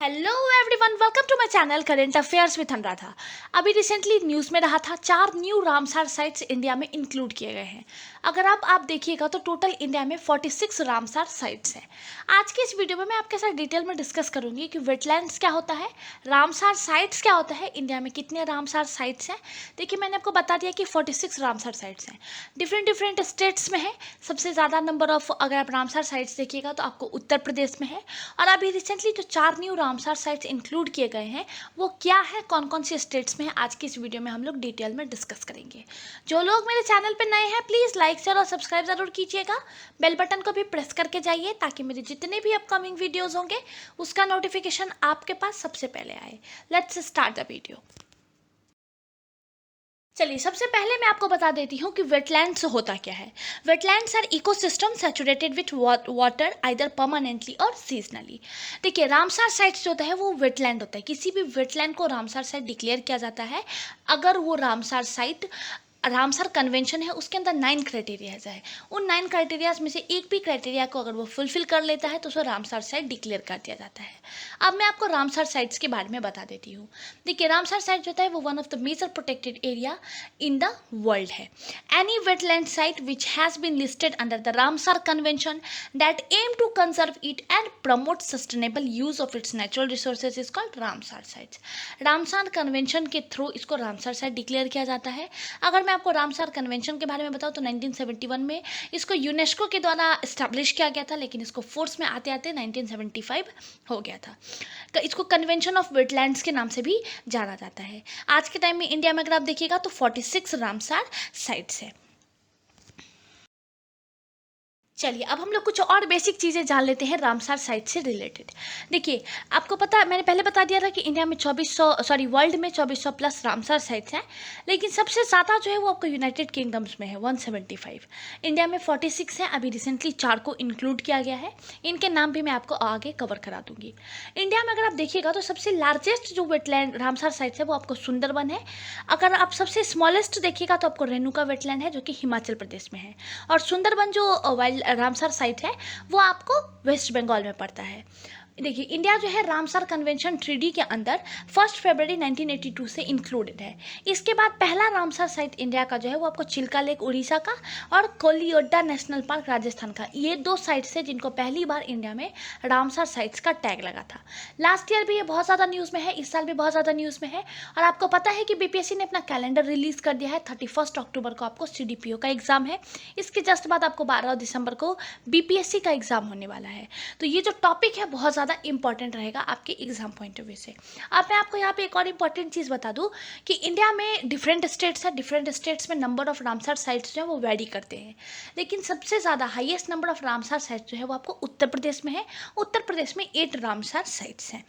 Hello everyone, welcome to my channel current affairs with Anuradha. अभी recently news में रहा था 4 न्यू रामसार साइट्स इंडिया में इंक्लूड किए गए हैं। अगर आप देखिएगा तो टोटल इंडिया में 46 रामसार साइट्स हैं। आज की इस वीडियो में मैं आपके साथ डिटेल में डिस्कस करूंगी कि वेटलैंड्स क्या होता है, रामसार साइट्स क्या होता है, इंडिया में कितने रामसार साइट्स हैं। देखिए, मैंने आपको बता दिया कि 46 रामसार साइट्स हैं, डिफरेंट डिफरेंट स्टेट्स में है। सबसे ज़्यादा नंबर ऑफ अगर आप रामसार साइट्स देखिएगा तो आपको उत्तर प्रदेश में है। और अभी रिसेंटली जो 4 न्यू रामसार साइट्स इंक्लूड किए गए हैं वो क्या है, कौन कौन सी स्टेट्स में है, आज की इस वीडियो में हम लोग डिटेल में डिस्कस करेंगे। जो लोग मेरे चैनल पे नए हैं प्लीज़ लाइक शेयर और सब्सक्राइब ज़रूर कीजिएगा। बेल बटन को भी प्रेस करके जाइए ताकि मेरे जितने भी अपकमिंग वीडियोज़ होंगे उसका नोटिफिकेशन आपके पास सबसे पहले आए। Let's start the video. चलिए, सबसे पहले मैं आपको बता देती हूँ कि वेटलैंड्स होता क्या है। Wetlands are ecosystem saturated with water either permanently और सीजनली। देखिए, रामसार साइट्स जो होता है वो वेटलैंड होता है। किसी भी वेटलैंड को रामसार साइट डिक्लेयर किया जाता है अगर वो रामसार साइट रामसर कन्वेंशन है उसके अंदर 9 क्राइटेरियाज है। उन 9 क्राइटेरियाज में से एक भी क्राइटेरिया को अगर वो फुलफिल कर लेता है तो उसको रामसर साइट डिक्लेयर कर दिया जाता है। अब मैं आपको रामसर साइट्स के बारे में बता देती हूँ। देखिए, रामसर साइट जो होता है वो one of the major protected area in the world है। Any wetland site which has been listed under the Ramsar convention that aim to conserve it and promote sustainable use of its natural resources is called Ramsar sites. Ramsar convention के through इसको Ramsar site declare किया जाता है। अगर मैं आपको Ramsar convention के बारे में बताऊं तो 1971 में इसको यूनेस्को के द्वारा इस्टेब्लिश किया गया था, लेकिन इसको फोर्स में आते आते 1975 हो गया था। इसको कन्वेंशन ऑफ वेटलैंड्स के नाम से भी जाना जाता है। आज के टाइम में इंडिया में अगर आप देखिएगा तो 46 रामसर साइट्स है। चलिए, अब हम लोग कुछ और बेसिक चीज़ें जान लेते हैं रामसार साइट से रिलेटेड। देखिए, आपको पता, मैंने पहले बता दिया था कि इंडिया में 2400 वर्ल्ड में 2400 प्लस रामसार साइट्स हैं, लेकिन सबसे ज़्यादा जो है वो आपको यूनाइटेड किंगडम्स में है 175। इंडिया में 46 हैं, अभी रिसेंटली 4 को इंक्लूड किया गया है। इनके नाम भी मैं आपको आगे कवर करा दूंगी। इंडिया में अगर आप देखिएगा तो सबसे लार्जेस्ट जो वेटलैंड रामसार साइट्स है वो आपको सुंदरबन है। अगर आप सबसे स्मॉलेस्ट देखिएगा तो आपको रेणुका वेटलैंड है जो कि हिमाचल प्रदेश में है। और सुंदरबन जो वाइल्ड रामसर साइट है वो आपको वेस्ट बंगाल में पड़ता है। देखिए, इंडिया जो है रामसर कन्वेंशन ट्रीटी के अंदर 1 फरवरी 1982 से इंक्लूडेड है। इसके बाद पहला रामसर साइट इंडिया का जो है वो आपको चिल्का लेक उड़ीसा का और कोलियोडा नेशनल पार्क राजस्थान का, ये 2 साइट्स है जिनको पहली बार इंडिया में रामसर साइट्स का टैग लगा था। लास्ट ईयर भी ये बहुत ज़्यादा न्यूज़ में है, इस साल भी बहुत ज़्यादा न्यूज़ में है। और आपको पता है कि बीपीएससी ने अपना कैलेंडर रिलीज़ कर दिया है। 31 अक्टूबर को आपको सीडीपीओ का एग्ज़ाम है। इसके जस्ट बाद आपको 12 दिसंबर को बीपीएससी का एग्ज़ाम होने वाला है। तो ये जो टॉपिक है बहुत ज़्यादा इंपॉर्टेंट रहेगा आपके एग्जाम पॉइंट ऑफ व्यू से। अब मैं आपको यहाँ पे एक और इंपॉर्टेंट चीज़ बता दूँ कि इंडिया में डिफरेंट स्टेट्स है, डिफरेंट स्टेट्स में नंबर ऑफ रामसर साइट्स जो है वो वेरी करते हैं, लेकिन सबसे ज़्यादा highest number of Ramsar sites जो है वो आपको उत्तर प्रदेश में है। उत्तर प्रदेश में 8 रामसर साइट्स हैं।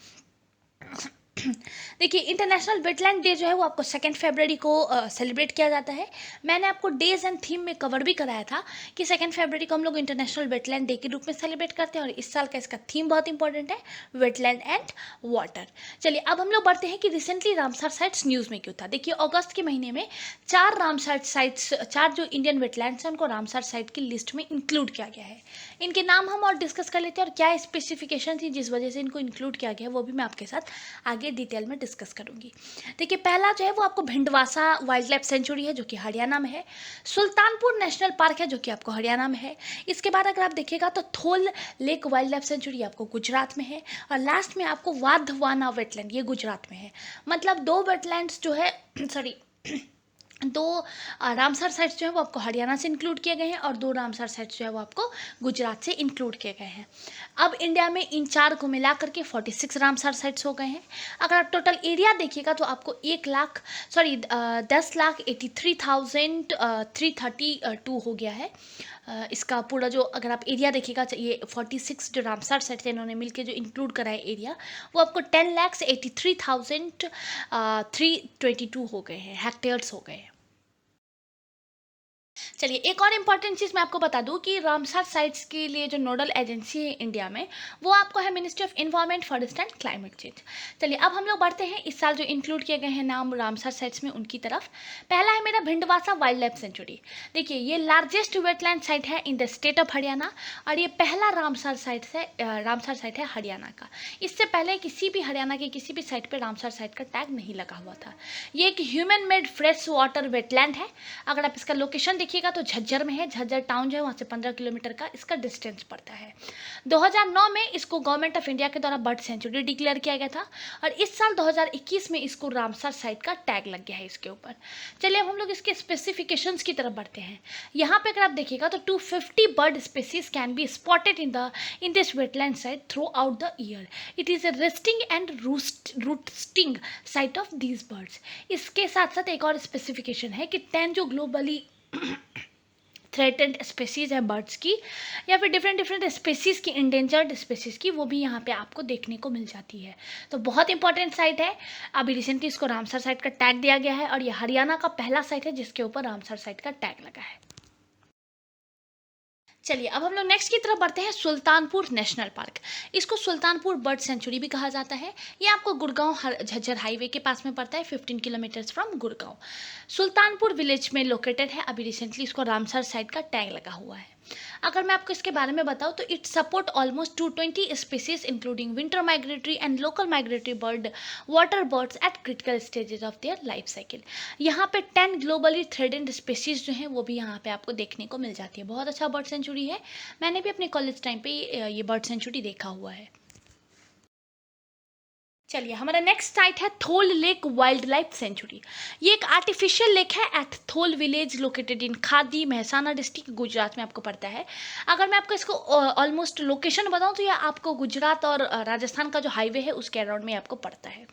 देखिए, इंटरनेशनल वेटलैंड डे जो है वो आपको 2 फरवरी को सेलिब्रेट किया जाता है। मैंने आपको डेज एंड थीम में कवर भी कराया था कि 2 फरवरी को हम लोग इंटरनेशनल वेटलैंड डे के रूप में सेलिब्रेट करते हैं, और इस साल का इसका थीम बहुत इंपॉर्टेंट है, वेटलैंड एंड वाटर। चलिए, अब हम लोग बढ़ते हैं कि रिसेंटली रामसर साइट्स न्यूज़ में क्यों था। देखिए, अगस्त के महीने में 4 रामसर साइट्स, 4 जो इंडियन वेटलैंड्स हैं उनको रामसर साइट की लिस्ट में इंक्लूड किया गया है। इनके नाम हम और डिस्कस कर लेते हैं और क्या स्पेसिफिकेशन थी जिस वजह से इनको इंक्लूड किया गया है वो भी मैं आपके साथ आगे डिटेल में डिस्कस करूंगी। देखिए, पहला जो है वो आपको भिंडवासा वाइल्ड लाइफ सेंचुरी है जो कि हरियाणा में है। सुल्तानपुर नेशनल पार्क है जो कि आपको हरियाणा में है। इसके बाद अगर आप देखिएगा तो थोल लेक वाइल्ड लाइफ सेंचुरी आपको गुजरात में है। और लास्ट में आपको वाधवाना वेटलैंड, ये गुजरात में है। मतलब 2 वेटलैंड्स जो है सॉरी 2 रामसर साइट्स जो है वो आपको हरियाणा से इंक्लूड किए गए हैं और 2 रामसर साइट्स जो है वो आपको गुजरात से इंक्लूड किए गए हैं। अब इंडिया में इन 4 को मिला करके 46 रामसर साइट्स हो गए हैं। अगर आप टोटल एरिया देखिएगा तो आपको 10,83,332 हो गया है। इसका पूरा जो अगर आप एरिया देखिएगा, ये 46 जो रामसर साइट्स हैं इन्होंने मिलकर जो इंक्लूड करा है एरिया, वो आपको 10,83,322 हो गए हैं, हेक्टेयर्स हो गए हैं। चलिए, एक और इम्पॉर्टेंट चीज़ मैं आपको बता दूँ कि रामसर साइट्स के लिए जो नोडल एजेंसी है इंडिया में, वो आपको है ministry of environment, forest and climate change. चलिए, अब हम लोग बढ़ते हैं इस साल जो इंक्लूड किए गए हैं नाम रामसर साइट्स में, उनकी तरफ। पहला है मेरा भिंडवासा वाइल्ड लाइफ सेंचुरी। देखिए, ये लार्जेस्ट वेटलैंड साइट है in the state of Haryana, और ये पहला रामसर साइट है हरियाणा का। इससे पहले किसी भी हरियाणा के किसी भी साइट पर रामसर साइट का टैग नहीं लगा हुआ था। ये एक human made fresh water wetland है। अगर आप इसका लोकेशन देखिएगा तो झज्जर में है। झज्जर टाउन जो है वहाँ से 15 किलोमीटर का इसका डिस्टेंस पड़ता है। 2009 में इसको गवर्नमेंट ऑफ इंडिया के द्वारा बर्ड सेंचुरी डिक्लेयर किया गया था, और इस साल 2021 में इसको रामसर साइट का टैग लग गया है इसके ऊपर। चलिए, अब हम लोग इसके स्पेसिफिकेशंस की तरफ बढ़ते हैं। यहाँ पे अगर आप देखिएगा तो 250 bird species can be spotted in this wetland site through out the year. It is a resting and रूस्टिंग site of these birds. इसके साथ साथ एक और स्पेसिफिकेशन है कि 10 जो ग्लोबली थ्रेटेंड स्पेसीज़ है बर्ड्स की, या फिर डिफरेंट स्पेसीज़ की, इंडेंजर्ड स्पेसीज़ की, वो भी यहाँ पे आपको देखने को मिल जाती है। तो बहुत इंपॉर्टेंट साइट है। अभी रिसेंटली इसको रामसर साइट का टैग दिया गया है, और ये हरियाणा का पहला साइट है जिसके ऊपर रामसर साइट का टैग लगा है। चलिए, अब हम लोग नेक्स्ट की तरफ बढ़ते हैं, सुल्तानपुर नेशनल पार्क। इसको सुल्तानपुर बर्ड सेंचुरी भी कहा जाता है। ये आपको गुड़गांव झज्जर हाईवे के पास में पड़ता है, 15 kilometres from Gurgaon. Sultanpur village में लोकेटेड है। अभी रिसेंटली इसको रामसर साइट का टैग लगा हुआ है। अगर मैं आपको इसके बारे में बताऊं तो it support almost 220 species including winter migratory and local migratory bird, water birds eight critical stages of their life cycle. यहाँ पे 10 ग्लोबली थ्रेटेंड स्पीसीज जो हैं वो भी यहाँ पे आपको देखने को मिल जाती है। बहुत अच्छा बर्ड सेंचुरी है। मैंने भी अपने कॉलेज टाइम पे ये बर्ड सेंचुरी देखा हुआ है। चलिए, हमारा नेक्स्ट साइट है Thol lake wildlife sanctuary. ये एक आर्टिफिशियल लेक है at Thol village located in Kadi, Mehsana district, Gujarat में आपको पड़ता है। अगर मैं आपको इसको ऑलमोस्ट लोकेशन बताऊं तो ये आपको गुजरात और राजस्थान का जो हाईवे है उसके अराउंड में आपको पड़ता है।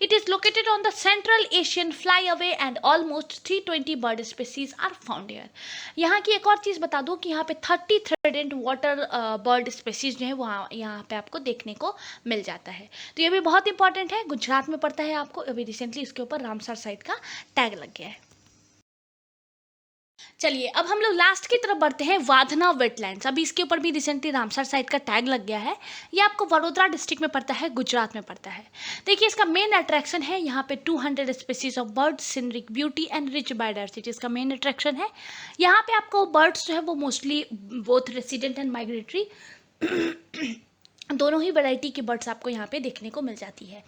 It is located on the central Asian flyway and almost 320 bird species are found here. यहाँ की एक और चीज़ बता दूँ कि यहाँ पे 30 थ्रेडेड वाटर बर्ड स्पीसीज जो है वहाँ यहाँ पे आपको देखने को मिल जाता है। तो ये भी बहुत इंपॉर्टेंट है, गुजरात में पड़ता है आपको। अभी रिसेंटली इसके ऊपर रामसर साइट का टैग लग गया है। चलिए, अब हम लोग लास्ट की तरफ बढ़ते हैं, वाधना वेटलैंड्स। अभी इसके ऊपर भी रिसेंटली रामसर साइट का टैग लग गया है। ये आपको वडोदरा डिस्ट्रिक्ट में पड़ता है, गुजरात में पड़ता है। देखिए, इसका मेन अट्रैक्शन है यहाँ पे 200 species of birds, scenic beauty and rich biodiversity इसका मेन अट्रैक्शन है। यहाँ पे आपको बर्ड्स जो है वो mostly both resident and migratory दोनों ही वैरायटी की बर्ड्स आपको यहाँ पे देखने को मिल जाती है।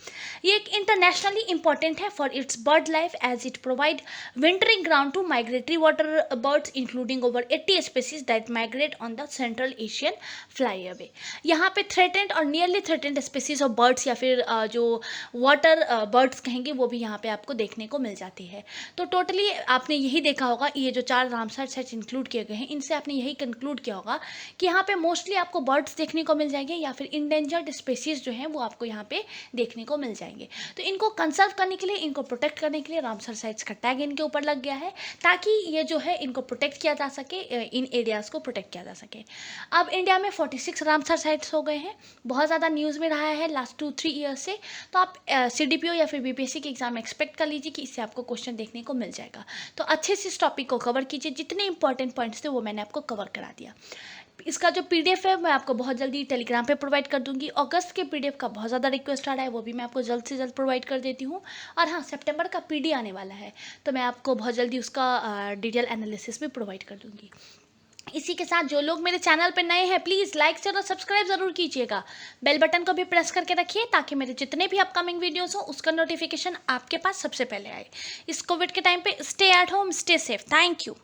ये एक इंटरनेशनली इंपॉर्टेंट है for its bird life as it provide wintering ground to migratory water birds including over 80 species that migrate on the central Asian flyway. यहाँ पे थ्रेटेंड और nearly threatened species of birds या फिर जो water birds कहेंगे वो भी यहाँ पे आपको देखने को मिल जाती है। तो टोटली आपने यही देखा होगा, ये जो 4 रामसर साइट्स इंक्लूड किए गए हैं इनसे आपने यही कंक्लूड किया होगा कि यहाँ पे मोस्टली आपको बर्ड्स देखने को मिल जाएंगे या फिर इंडेंजर्ड स्पेसीज जो हैं वो आपको यहाँ पे देखने को मिल जाएंगे। तो इनको कंजर्व करने के लिए, इनको प्रोटेक्ट करने के लिए रामसर साइट्स का टैग इनके ऊपर लग गया है, ताकि ये जो है इनको प्रोटेक्ट किया जा सके, इन एरियाज़ को प्रोटेक्ट किया जा सके। अब इंडिया में 46 रामसर साइट्स हो गए हैं। बहुत ज़्यादा न्यूज़ में रहा है लास्ट 2-3 ईयर्स से। तो आप CDPO या फिर BPSC के एग्जाम एक्सपेक्ट कर लीजिए कि इससे आपको क्वेश्चन देखने को मिल जाएगा। तो अच्छे से इस टॉपिक को कवर कीजिए। जितने इंपॉर्टेंट पॉइंट्स थे वो मैंने आपको कवर करा दिया। इसका जो PDF है मैं आपको बहुत जल्दी टेलीग्राम पे प्रोवाइड कर दूंगी। अगस्त के PDF का बहुत ज़्यादा रिक्वेस्ट आ रहा है, वो भी मैं आपको जल्द से जल्द प्रोवाइड कर देती हूँ। और हाँ, सितंबर का PD आने वाला है, तो मैं आपको बहुत जल्दी उसका डिटेल एनालिसिस भी प्रोवाइड कर दूँगी। इसी के साथ जो लोग मेरे चैनल पर नए हैं प्लीज़ लाइक शेयर और सब्सक्राइब ज़रूर कीजिएगा। बेल बटन को भी प्रेस करके रखिए ताकि मेरे जितने भी अपकमिंग वीडियोस हो उसका नोटिफिकेशन आपके पास सबसे पहले आए। इस कोविड के टाइम पे stay at home, stay safe. Thank you.